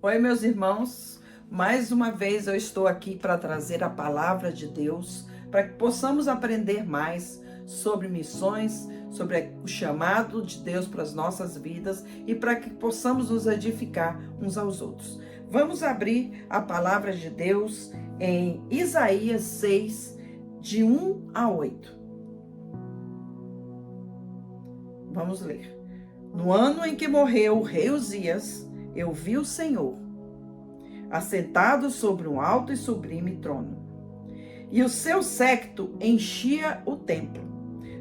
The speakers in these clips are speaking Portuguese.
Oi, meus irmãos. Mais uma vez eu estou aqui para trazer a palavra de Deus, para que possamos aprender mais sobre missões, sobre o chamado de Deus para as nossas vidas e para que possamos nos edificar uns aos outros. Vamos abrir a palavra de Deus em Isaías 6, de 1 a 8. Vamos ler. No ano em que morreu o rei Uzias, eu vi o Senhor, assentado sobre um alto e sublime trono, e o seu séquito enchia o templo.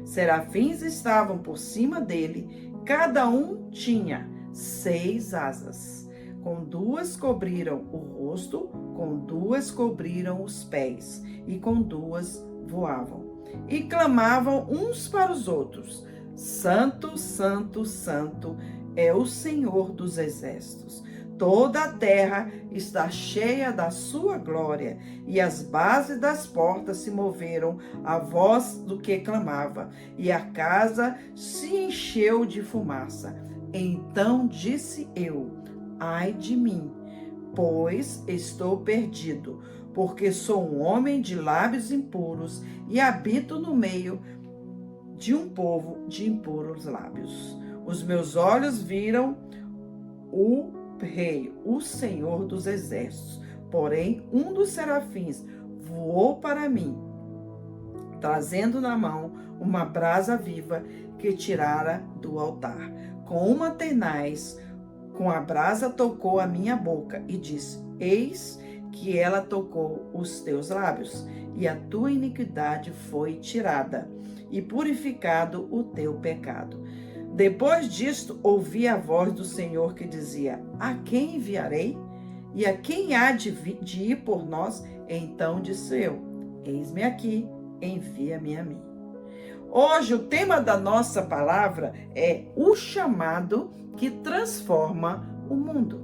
Serafins estavam por cima dele, cada um tinha 6 asas. Com 2 cobriram o rosto, com 2 cobriram os pés, e com 2 voavam. E clamavam uns para os outros: Santo, Santo, Santo é o Senhor dos exércitos. Toda a terra está cheia da sua glória, e as bases das portas se moveram à voz do que clamava, e a casa se encheu de fumaça. Então disse eu: ai de mim, pois estou perdido, porque sou um homem de lábios impuros e habito no meio de um povo de impuros lábios. Os meus olhos viram o Rei, o Senhor dos exércitos. Porém, um dos serafins voou para mim, trazendo na mão uma brasa viva que tirara do altar. Com uma tenaz, com a brasa tocou a minha boca e disse: eis que ela tocou os teus lábios, e a tua iniquidade foi tirada, e purificado o teu pecado. Depois disto, ouvi a voz do Senhor que dizia: a quem enviarei? E a quem há de ir por nós? Então disse eu: eis-me aqui, envia-me a mim. Hoje o tema da nossa palavra é o chamado que transforma o mundo.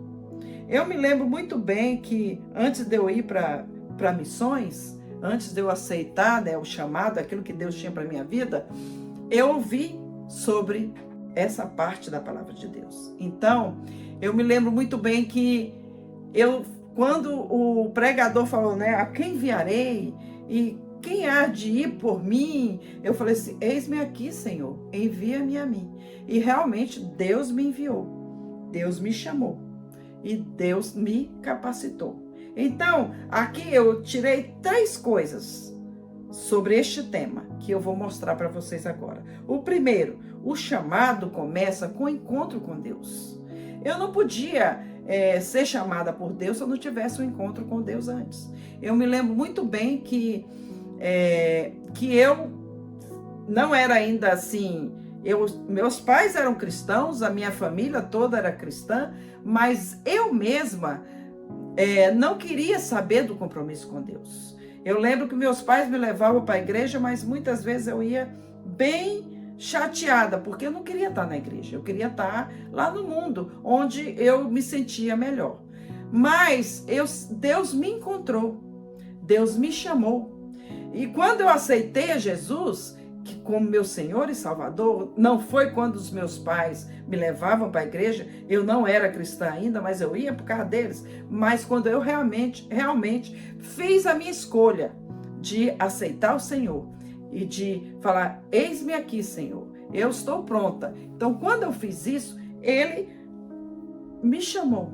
Eu me lembro muito bem que antes de eu ir para missões, antes de eu aceitar, o chamado, aquilo que Deus tinha para minha vida, eu ouvi sobre essa parte da palavra de Deus. Então, eu me lembro muito bem que quando o pregador falou, a quem enviarei e quem há de ir por mim? Eu falei assim: eis-me aqui, Senhor, envia-me a mim. E realmente Deus me enviou, Deus me chamou e Deus me capacitou. Então, aqui eu tirei 3 coisas sobre este tema que eu vou mostrar para vocês agora. O primeiro, o chamado começa com o encontro com Deus. Eu não podia ser chamada por Deus se eu não tivesse um encontro com Deus antes. Eu me lembro muito bem que eu não era ainda assim. Meus pais eram cristãos, a minha família toda era cristã, mas eu mesma não queria saber do compromisso com Deus. Eu lembro que meus pais me levavam para a igreja, mas muitas vezes eu ia bem chateada, porque eu não queria estar na igreja, eu queria estar lá no mundo, onde eu me sentia melhor. Mas Deus me encontrou, Deus me chamou. E quando eu aceitei a Jesus como meu Senhor e Salvador, não foi quando os meus pais me levavam para a igreja, eu não era cristã ainda, mas eu ia por causa deles, mas quando eu realmente fiz a minha escolha de aceitar o Senhor e de falar: eis-me aqui, Senhor, eu estou pronta. Então, quando eu fiz isso, Ele me chamou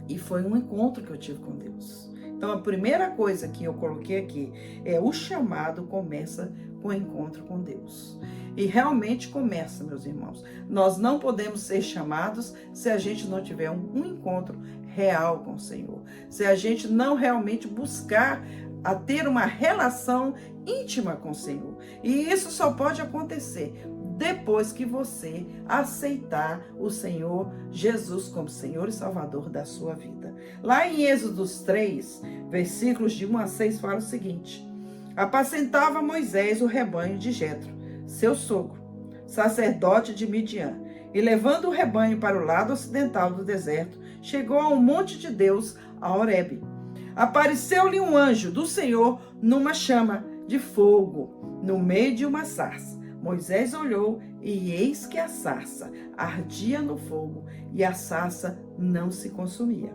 e foi um encontro que eu tive com Deus. Então, a primeira coisa que eu coloquei aqui é: o chamado começa com o encontro com Deus. E realmente começa, meus irmãos. Nós não podemos ser chamados se a gente não tiver um encontro real com o Senhor. Se a gente não realmente buscar a ter uma relação íntima com o Senhor. E isso só pode acontecer depois que você aceitar o Senhor Jesus como Senhor e Salvador da sua vida. Lá em Êxodo 3, versículos de 1 a 6, fala o seguinte: apacentava Moisés o rebanho de Jetro, seu sogro, sacerdote de Midian, e levando o rebanho para o lado ocidental do deserto, chegou ao monte de Deus, a Horebe. Apareceu-lhe um anjo do Senhor numa chama de fogo, no meio de uma sarça. Moisés olhou e eis que a sarça ardia no fogo, e a sarça não se consumia.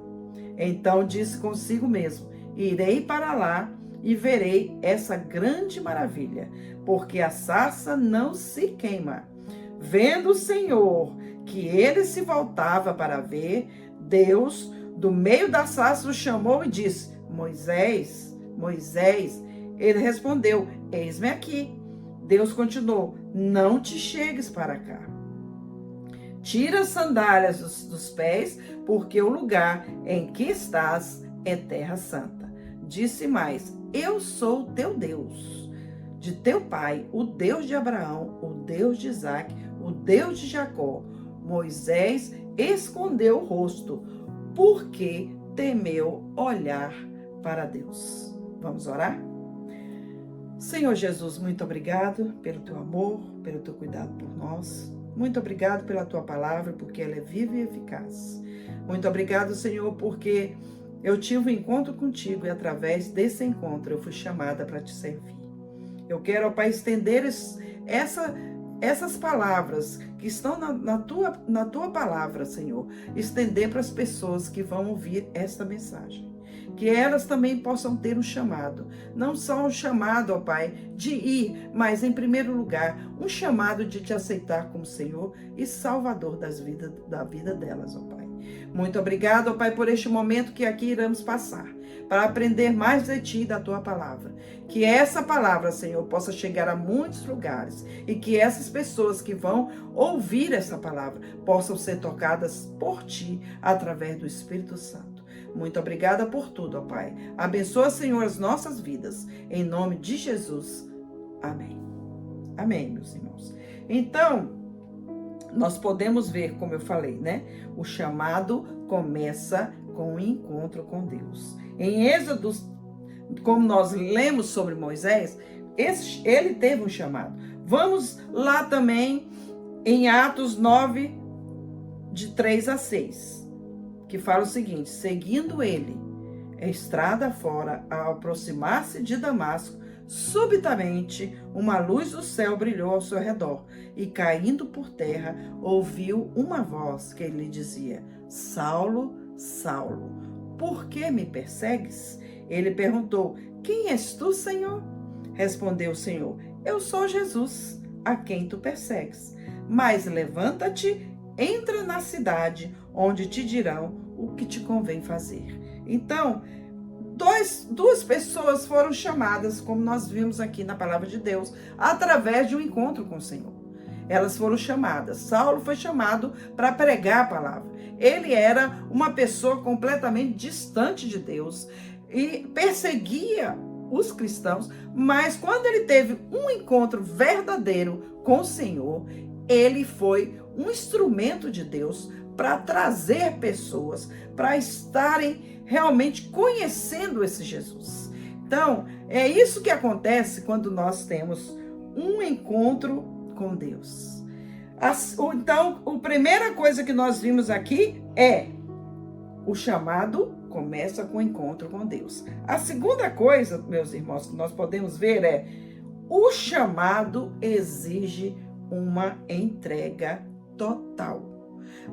Então disse consigo mesmo: irei para lá e verei essa grande maravilha, porque a sarça não se queima. Vendo o Senhor que ele se voltava para ver, Deus, do meio da sarça, o chamou e disse: Moisés, Moisés. Ele respondeu: eis-me aqui. Deus continuou: não te chegues para cá. Tira as sandálias dos pés, porque o lugar em que estás é terra santa. Disse mais: eu sou teu Deus, de teu pai, o Deus de Abraão, o Deus de Isaque, o Deus de Jacó. Moisés escondeu o rosto, porque temeu olhar para Deus. Vamos orar? Senhor Jesus, muito obrigado pelo teu amor, pelo teu cuidado por nós. Muito obrigado pela tua palavra, porque ela é viva e eficaz. Muito obrigado, Senhor, porque eu tive um encontro contigo e através desse encontro eu fui chamada para te servir. Eu quero, ó Pai, estender essas palavras que estão na tua palavra, Senhor, estender para as pessoas que vão ouvir esta mensagem. Que elas também possam ter um chamado, não só um chamado, ó Pai, de ir, mas em primeiro lugar, um chamado de te aceitar como Senhor e Salvador da vida delas, ó Pai. Muito obrigado, ó Pai, por este momento que aqui iremos passar, para aprender mais de Ti e da Tua palavra. Que essa palavra, Senhor, possa chegar a muitos lugares e que essas pessoas que vão ouvir essa palavra possam ser tocadas por Ti através do Espírito Santo. Muito obrigada por tudo, ó Pai. Abençoa, Senhor, as nossas vidas. Em nome de Jesus. Amém. Amém, meus irmãos. Então, nós podemos ver, como eu falei, né? O chamado começa com o encontro com Deus. Em Êxodo, como nós lemos sobre Moisés, ele teve um chamado. Vamos lá também em Atos 9, de 3 a 6. Que fala o seguinte: seguindo ele, a estrada fora, ao aproximar-se de Damasco, subitamente uma luz do céu brilhou ao seu redor, e caindo por terra, ouviu uma voz que lhe dizia: Saulo, Saulo, por que me persegues? Ele perguntou: quem és tu, Senhor? Respondeu o Senhor: eu sou Jesus, a quem tu persegues. Mas levanta-te, entra na cidade, onde te dirão o que te convém fazer. Então, duas pessoas foram chamadas, como nós vimos aqui na palavra de Deus, através de um encontro com o Senhor. Elas foram chamadas. Saulo foi chamado para pregar a palavra. Ele era uma pessoa completamente distante de Deus e perseguia os cristãos, mas quando ele teve um encontro verdadeiro com o Senhor, ele foi um instrumento de Deus para trazer pessoas para estarem realmente conhecendo esse Jesus. Então, é isso que acontece quando nós temos um encontro com Deus. Então, a primeira coisa que nós vimos aqui é o chamado começa com o encontro com Deus. A segunda coisa, meus irmãos, que nós podemos ver é o chamado exige uma entrega total.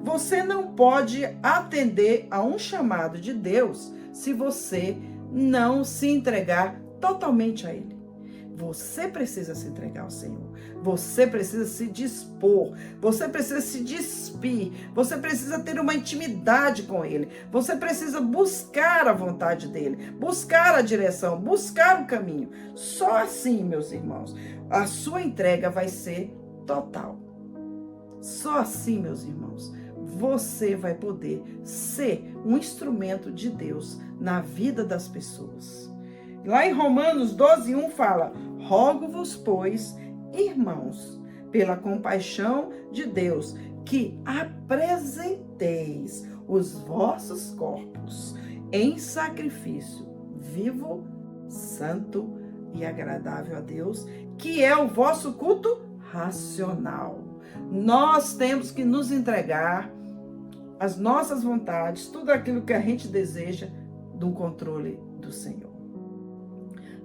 Você não pode atender a um chamado de Deus se você não se entregar totalmente a Ele. Você precisa se entregar ao Senhor. Você precisa se dispor. Você precisa se despir. Você precisa ter uma intimidade com Ele. Você precisa buscar a vontade dEle. Buscar a direção. Buscar o caminho. Só assim, meus irmãos, a sua entrega vai ser total. Só assim, meus irmãos, você vai poder ser um instrumento de Deus na vida das pessoas. Lá em Romanos 12:1 fala: rogo-vos, pois, irmãos, pela compaixão de Deus, que apresenteis os vossos corpos em sacrifício vivo, santo e agradável a Deus, que é o vosso culto racional. Nós temos que nos entregar as nossas vontades, tudo aquilo que a gente deseja, do controle do Senhor.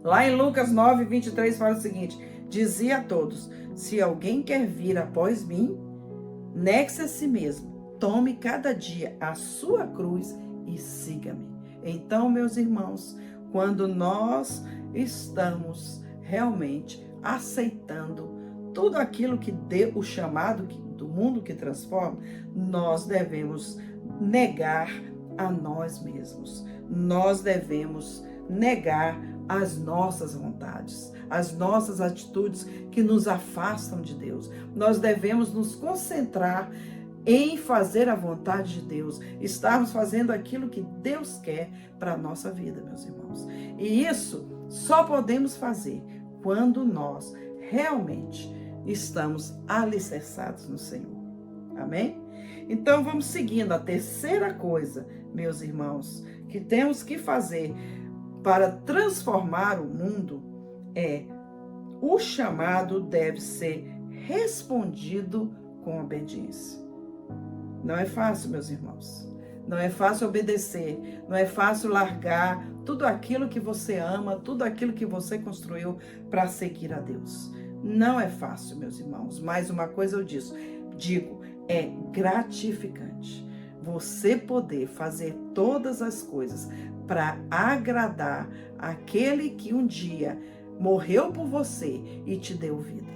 Lá em Lucas 9:23 fala o seguinte: dizia a todos: se alguém quer vir após mim, negue-se a si mesmo, tome cada dia a sua cruz e siga-me. Então, meus irmãos, quando nós estamos realmente aceitando tudo aquilo que deu o chamado do mundo que transforma, nós devemos negar a nós mesmos. Nós devemos negar as nossas vontades, as nossas atitudes que nos afastam de Deus. Nós devemos nos concentrar em fazer a vontade de Deus, estarmos fazendo aquilo que Deus quer para a nossa vida, meus irmãos. E isso só podemos fazer quando nós realmente estamos alicerçados no Senhor. Amém? Então vamos seguindo. A terceira coisa, meus irmãos, que temos que fazer para transformar o mundo é: o chamado deve ser respondido com obediência. Não é fácil, meus irmãos. Não é fácil obedecer, não é fácil largar tudo aquilo que você ama, tudo aquilo que você construiu para seguir a Deus. Não é fácil, meus irmãos. Mais uma coisa eu digo, é gratificante você poder fazer todas as coisas para agradar aquele que um dia morreu por você e te deu vida.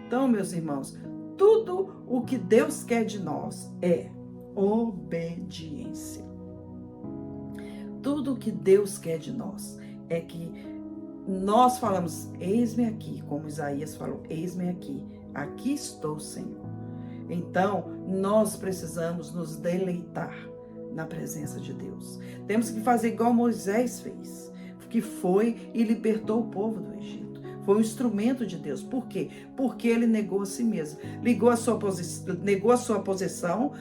Então, meus irmãos, tudo o que Deus quer de nós é obediência. Tudo o que Deus quer de nós é que nós falamos: eis-me aqui, como Isaías falou: eis-me aqui, aqui estou, Senhor. Então, nós precisamos nos deleitar na presença de Deus. Temos que fazer igual Moisés fez, que foi e libertou o povo do Egito. Foi um instrumento de Deus. Por quê? Porque ele negou a si mesmo. Negou a sua posição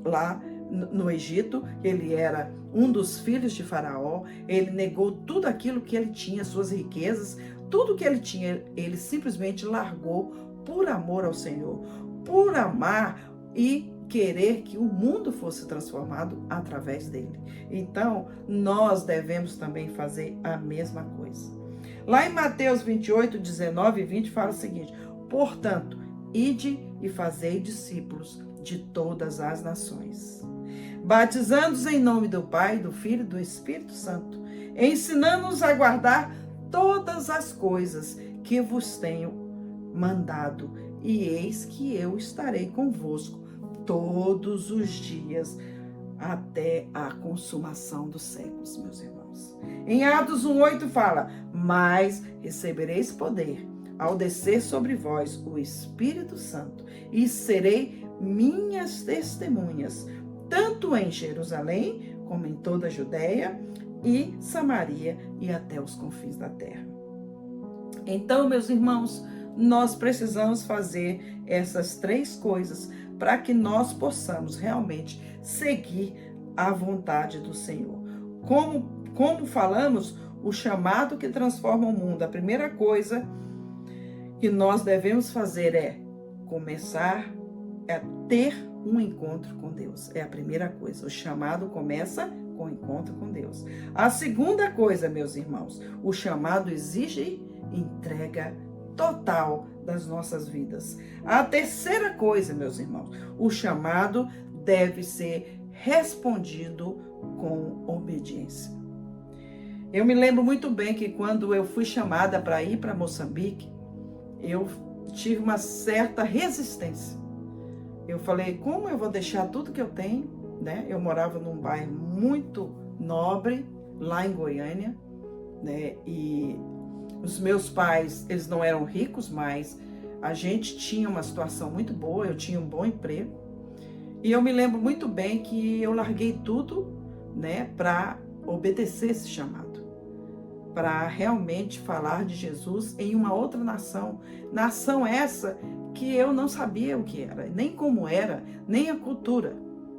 lá no Egito. Ele era um dos filhos de Faraó. Ele negou tudo aquilo que ele tinha, suas riquezas, tudo que ele tinha, ele simplesmente largou por amor ao Senhor, por amar e querer que o mundo fosse transformado através dele. Então, nós devemos também fazer a mesma coisa. Lá em Mateus 28, 19 e 20 fala o seguinte: portanto, ide e fazei discípulos de todas as nações, batizando-os em nome do Pai, do Filho e do Espírito Santo, ensinando-os a guardar todas as coisas que vos tenho mandado, e eis que eu estarei convosco todos os dias até a consumação dos séculos, meus irmãos. Em Atos 1:8 fala: mas recebereis poder ao descer sobre vós o Espírito Santo, e serei minhas testemunhas, tanto em Jerusalém como em toda a Judéia e Samaria e até os confins da terra. Então, meus irmãos, nós precisamos fazer essas três coisas para que nós possamos realmente seguir a vontade do Senhor. Como falamos, o chamado que transforma o mundo, a primeira coisa que nós devemos fazer é começar a ter um encontro com Deus. É a primeira coisa. O chamado começa com o encontro com Deus. A segunda coisa, meus irmãos, o chamado exige entrega total das nossas vidas. A terceira coisa, meus irmãos, o chamado deve ser respondido com obediência. Eu me lembro muito bem que quando eu fui chamada para ir para Moçambique, eu tive uma certa resistência. Eu falei: como eu vou deixar tudo que eu tenho, né? Eu morava num bairro muito nobre, lá em Goiânia, né? E os meus pais, eles não eram ricos, mas a gente tinha uma situação muito boa, eu tinha um bom emprego. E eu me lembro muito bem que eu larguei tudo, né, para obedecer esse chamado, para realmente falar de Jesus em uma outra nação. Nação essa que eu não sabia o que era, nem como era, nem a cultura,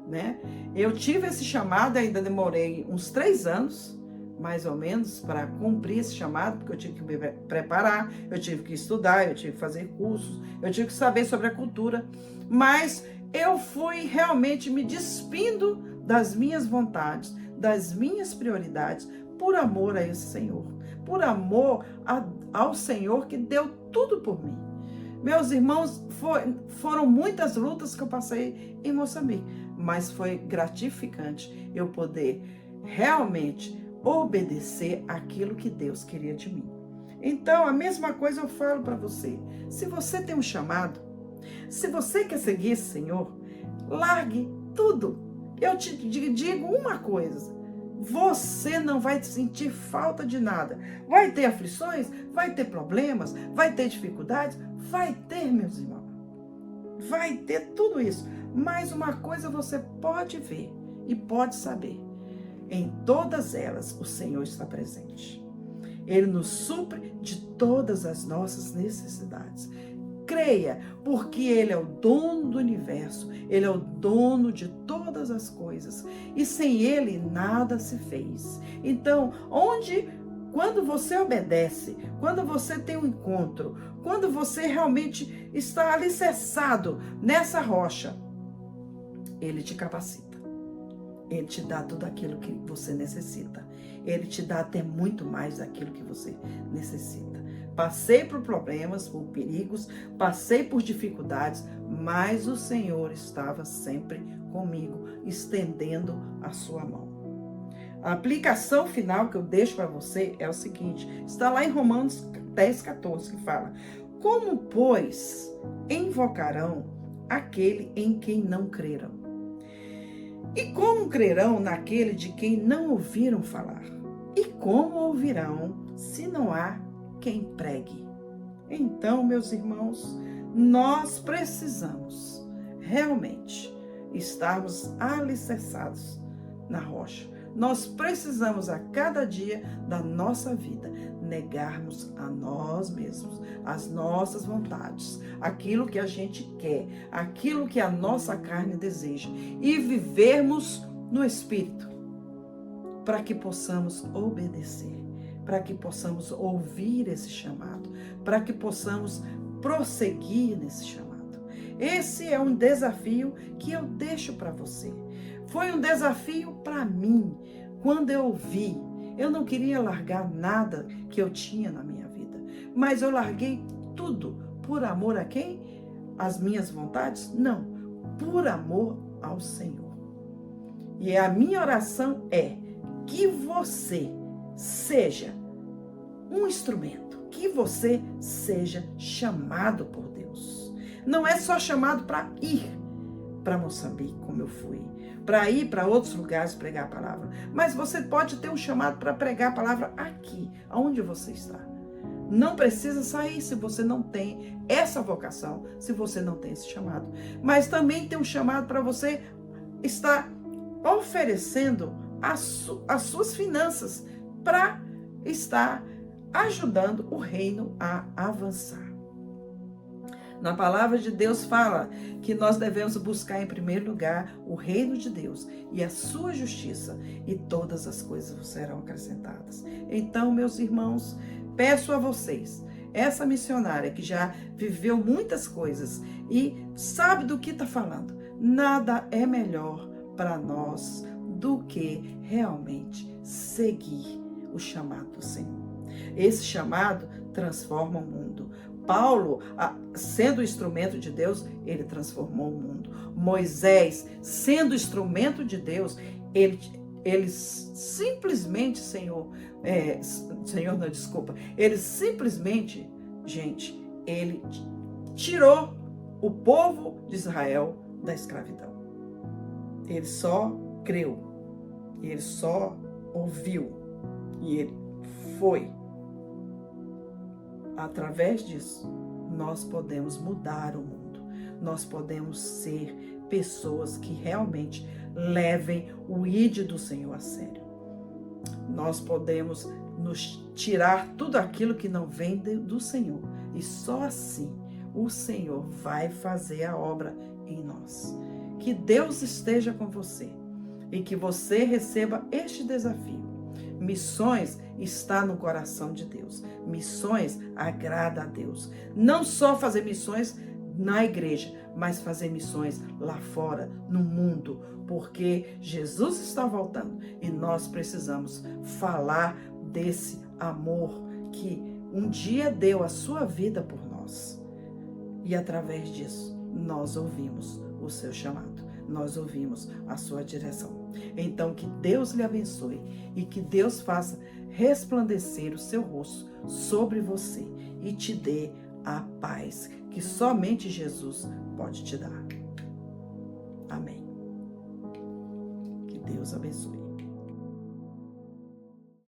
né? Eu tive esse chamado, ainda demorei uns 3 anos, mais ou menos, para cumprir esse chamado, porque eu tive que me preparar, eu tive que estudar, eu tive que fazer cursos, eu tive que saber sobre a cultura, mas eu fui realmente me despindo das minhas vontades, das minhas prioridades, por amor a esse Senhor, por amor ao Senhor que deu tudo por mim. Meus irmãos, foram muitas lutas que eu passei em Moçambique, mas foi gratificante eu poder realmente obedecer aquilo que Deus queria de mim. Então, a mesma coisa eu falo para você. Se você tem um chamado, se você quer seguir esse Senhor, largue tudo. Eu te digo uma coisa: você não vai sentir falta de nada. Vai ter aflições, vai ter problemas, vai ter dificuldades, vai ter, meus irmãos. Vai ter tudo isso. Mas uma coisa você pode ver e pode saber: em todas elas o Senhor está presente. Ele nos supre de todas as nossas necessidades. Creia, porque Ele é o dono do universo, Ele é o dono de todas as coisas, e sem Ele nada se fez. Então, quando você obedece, quando você tem um encontro, quando você realmente está alicerçado nessa rocha, Ele te capacita, Ele te dá tudo aquilo que você necessita, Ele te dá até muito mais daquilo que você necessita. Passei por problemas, por perigos, passei por dificuldades, mas o Senhor estava sempre comigo, estendendo a sua mão. A aplicação final que eu deixo para você é o seguinte: está lá em Romanos 10:14, que fala: como, pois, invocarão aquele em quem não creram? E como crerão naquele de quem não ouviram falar? E como ouvirão se não há quem pregue? Então, meus irmãos, nós precisamos realmente estarmos alicerçados na rocha. Nós precisamos a cada dia da nossa vida negarmos a nós mesmos, as nossas vontades, aquilo que a gente quer, aquilo que a nossa carne deseja, e vivermos no Espírito, para que possamos obedecer, para que possamos ouvir esse chamado, para que possamos prosseguir nesse chamado. Esse é um desafio que eu deixo para você. Foi um desafio para mim. Quando eu vi, eu não queria largar nada que eu tinha na minha vida, mas eu larguei tudo por amor a quem? As minhas vontades? Não, por amor ao Senhor. E a minha oração é que você seja um instrumento, que você seja chamado por Deus. Não é só chamado para ir para Moçambique, como eu fui, para ir para outros lugares pregar a palavra, mas você pode ter um chamado para pregar a palavra aqui, onde você está. Não precisa sair se você não tem essa vocação, se você não tem esse chamado. Mas também tem um chamado para você estar oferecendo as suas finanças para estar ajudando o reino a avançar. Na palavra de Deus fala que nós devemos buscar em primeiro lugar o reino de Deus e a sua justiça, e todas as coisas serão acrescentadas. Então, meus irmãos, peço a vocês, essa missionária que já viveu muitas coisas e sabe do que está falando, nada é melhor para nós do que realmente seguir o chamado do Senhor. Esse chamado transforma o mundo. Paulo, sendo instrumento de Deus, ele transformou o mundo. Moisés, sendo instrumento de Deus, ele simplesmente, ele simplesmente, gente, ele tirou o povo de Israel da escravidão. Ele só creu, ele só ouviu e ele foi. Através disso, nós podemos mudar o mundo. Nós podemos ser pessoas que realmente levem o ID do Senhor a sério. Nós podemos nos tirar tudo aquilo que não vem do Senhor. E só assim o Senhor vai fazer a obra em nós. Que Deus esteja com você e que você receba este desafio. Missões está no coração de Deus. Missões agrada a Deus. Não só fazer missões na igreja, mas fazer missões lá fora, no mundo, porque Jesus está voltando e nós precisamos falar desse amor que um dia deu a sua vida por nós. E através disso, nós ouvimos o seu chamado, nós ouvimos a sua direção. Então, que Deus lhe abençoe e que Deus faça resplandecer o seu rosto sobre você e te dê a paz que somente Jesus pode te dar. Amém. Que Deus abençoe.